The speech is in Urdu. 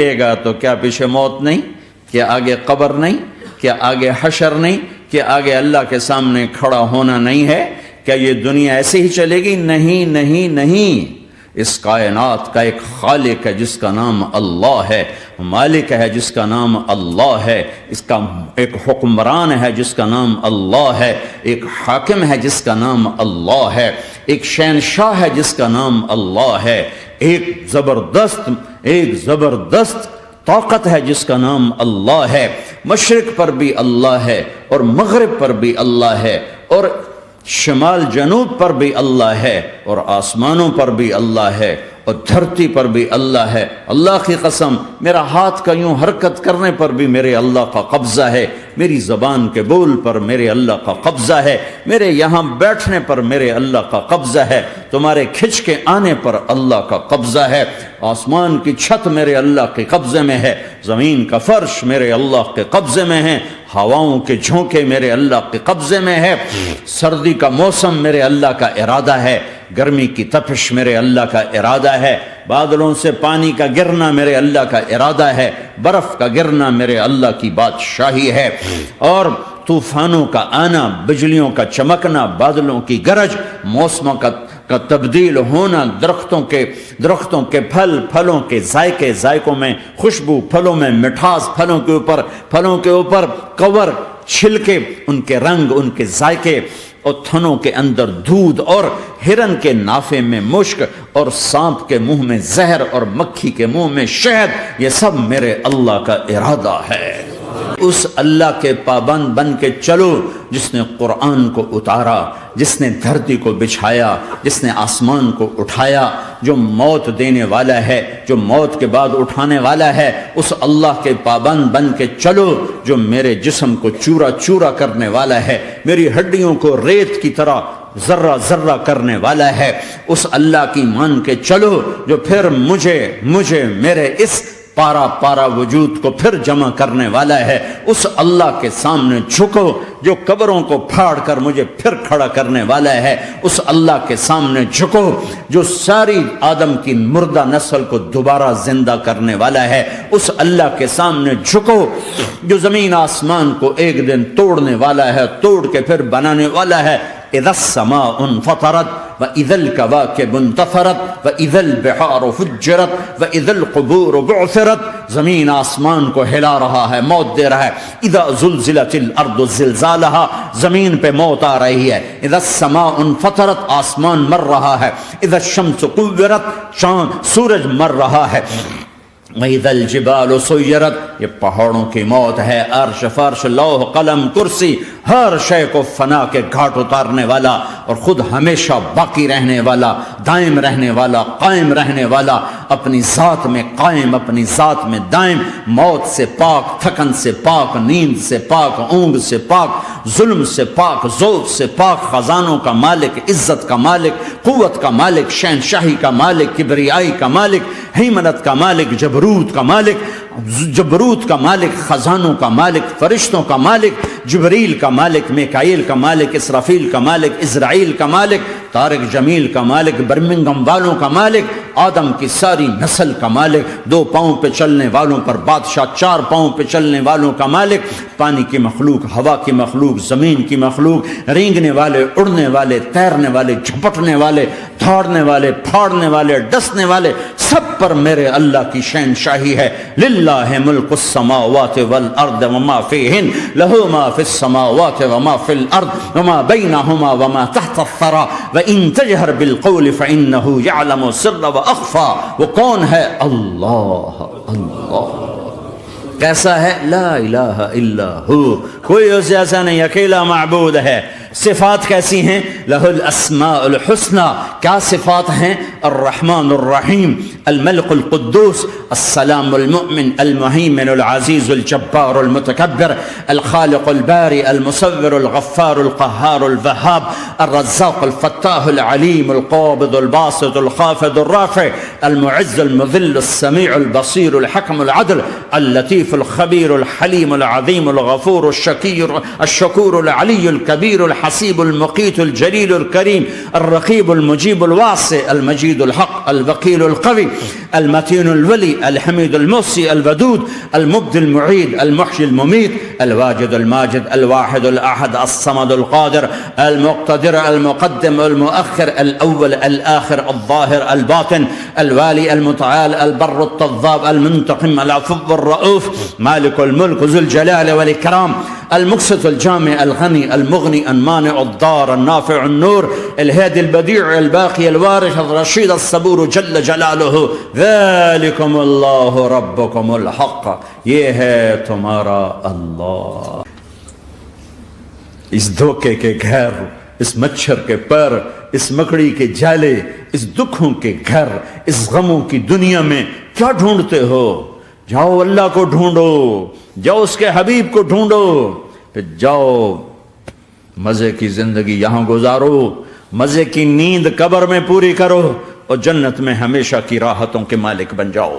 گا تو کیا پیچھے موت نہیں؟ کیا آگے قبر نہیں؟ کیا آگے حشر نہیں؟ کیا آگے اللہ کے سامنے کھڑا ہونا نہیں ہے؟ کیا یہ دنیا ایسے ہی چلے گی؟ نہیں نہیں نہیں، اس کائنات کا ایک خالق ہے جس کا نام اللہ ہے، مالک ہے جس کا نام اللہ ہے، اس کا ایک حکمران ہے جس کا نام اللہ ہے، ایک حاکم ہے جس کا نام اللہ ہے، ایک شہنشاہ ہے جس کا نام اللہ ہے، ایک زبردست طاقت ہے جس کا نام اللہ ہے، مشرق پر بھی اللہ ہے اور مغرب پر بھی اللہ ہے اور شمال جنوب پر بھی اللہ ہے اور آسمانوں پر بھی اللہ ہے اور دھرتی پر بھی اللہ ہے۔ اللہ کی قسم، میرا ہاتھ کا یوں حرکت کرنے پر بھی میرے اللہ کا قبضہ ہے، میری زبان کے بول پر میرے اللہ کا قبضہ ہے، میرے یہاں بیٹھنے پر میرے اللہ کا قبضہ ہے، تمہارے کھچ کے آنے پر اللہ کا قبضہ ہے، آسمان کی چھت میرے اللہ کے قبضے میں ہے، زمین کا فرش میرے اللہ کے قبضے میں ہے، ہواؤں کے جھونکے میرے اللہ کے قبضے میں ہے، سردی کا موسم میرے اللہ کا ارادہ ہے، گرمی کی تپش میرے اللہ کا ارادہ ہے، بادلوں سے پانی کا گرنا میرے اللہ کا ارادہ ہے، برف کا گرنا میرے اللہ کی بادشاہی ہے، اور طوفانوں کا آنا، بجلیوں کا چمکنا، بادلوں کی گرج، موسموں کا تبدیل ہونا، درختوں کے پھلوں کے ذائقوں میں خوشبو، پھلوں میں مٹھاس، پھلوں کے اوپر کور، چھلکے، ان کے رنگ، ان کے ذائقے، اور تھنوں کے اندر دودھ، اور ہرن کے نافے میں مشک، اور سانپ کے منہ میں زہر، اور مکھی کے منہ میں شہد، یہ سب میرے اللہ کا ارادہ ہے۔ اس اللہ کے پابند بن کے چلو جس نے قرآن کو اتارا، جس نے دھرتی کو بچھایا، جس نے آسمان کو اٹھایا، جو موت دینے والا ہے، جو موت کے بعد اٹھانے والا ہے، اس اللہ کے پابند بن کے چلو جو میرے جسم کو چورا چورا کرنے والا ہے، میری ہڈیوں کو ریت کی طرح ذرہ ذرہ کرنے والا ہے، اس اللہ کی مان کے چلو جو پھر مجھے میرے اس پارا وجود کو پھر جمع کرنے والا ہے، اس اللہ کے سامنے جھکو جو قبروں کو پھاڑ کر مجھے پھر کھڑا کرنے والا ہے، اس اللہ کے سامنے جھکو جو ساری آدم کی مردہ نسل کو دوبارہ زندہ کرنے والا ہے، اس اللہ کے سامنے جھکو جو زمین آسمان کو ایک دن توڑنے والا ہے، توڑ کے پھر بنانے والا ہے۔ اذا السماء انفطرت واذا الكواكب انتثرت واذا البحار فجرت واذا القبور بعثرت، زمین آسمان کو ہلا رہا ہے، موت دے رہا ہے۔ اذا زلزلت الارض زلزالها، زمین پہ موت آ رہی ہے۔ اذا السماء انفطرت، آسمان مر رہا ہے۔ اذا الشمس كورت، چاند سورج مر رہا ہے۔ وَإِذَا الْجِبَالُ سُيِّرَتْ، یہ پہاڑوں کی موت ہے۔ عرش، فرش، لوح، قلم، کرسی، ہر شے کو فنا کے گھاٹ اتارنے والا اور خود ہمیشہ باقی رہنے والا، دائم رہنے والا، قائم رہنے والا، اپنی ذات میں قائم، اپنی ذات میں دائم، موت سے پاک، تھکن سے پاک، نیند سے پاک، اونگ سے پاک، ظلم سے پاک، ذوق سے پاک، خزانوں کا مالک، عزت کا مالک، قوت کا مالک، شہنشاہی کا مالک، کبریائی کا مالک، ہیمنت کا مالک، جبروت کا مالک، خزانوں کا مالک، فرشتوں کا مالک، جبریل کا مالک، میکائیل کا مالک، اسرافیل کا مالک، اسرائیل کا مالک، طارق جمیل کا مالک، برمنگم والوں کا مالک، آدم کی ساری نسل کا مالک، 2 پاؤں پہ چلنے والوں پر بادشاہ، 4 پاؤں پہ چلنے والوں کا مالک، پانی کی مخلوق، ہوا کی مخلوق، زمین کی مخلوق، رینگنے والے، اڑنے والے، تیرنے والے، جھپٹنے والے، دھاڑنے والے، پھاڑنے والے، ڈسنے والے، سب پر میرے اللہ کی شہنشاہی ہے۔ للہ ملک السماوات والارض وما فیہن، لہ ما فی السماوات وما فی الارض وما بینہما وما تحت الثری وان تجہر بالقول فانہ یعلم السر واخفی۔ وہ کون ہے؟ اللہ۔ کیسا ہے؟ لا الہ الا ہو، کوئی اس جیسا نہیں، اکیلا معبود ہے۔ صفات کیسی ہیں؟ لہ الاسماء الحسنى، کیا صفات ہیں؟ الرحمن الرحیم، الملک القدوس، السلام المؤمن، المہیمن العزیز الجبار المتکبر، الخالق الباری المصور الغفار القہار الوہاب، الرزاق الفتاح العلیم القابض الباسط الخافض الرافع، المعز المذل السمیع البصیر الحکم العدل، اللطیف الخبیر الحلیم العظیم الغفور الشکور العلی الکبیر الحلیم الحسيب المقيت الجليل الكريم الرقيب المجيب الواسع المجيد الحق الوكيل القوي المتين الولي الحميد المحصي الودود المبدي المعيد المحيي المميت الواجد الماجد الواحد الأحد الصمد القادر المقتدر المقدم المؤخر الأول الآخر الظاهر الباطن الوالي المتعال البر التضاب المنتقم العفو الرؤوف مالك الملك ذو الجلال والإكرام المقسط الجامع الغني المغني المانع الضار النافع النور الهادي البديع الباقي الوارث الرشيد الصبور جل جلاله ذلكم اللہ ربکم الحق، یہ ہے تمہارا اللہ۔ اس دھوکے کے گھر، اس مچھر کے پر، اس مکڑی کے جالے، اس دکھوں کے گھر، اس غموں کی دنیا میں کیا ڈھونڈتے ہو؟ جاؤ اللہ کو ڈھونڈو، جاؤ اس کے حبیب کو ڈھونڈو، پھر جاؤ مزے کی زندگی یہاں گزارو، مزے کی نیند قبر میں پوری کرو اور جنت میں ہمیشہ کی راحتوں کے مالک بن جاؤ۔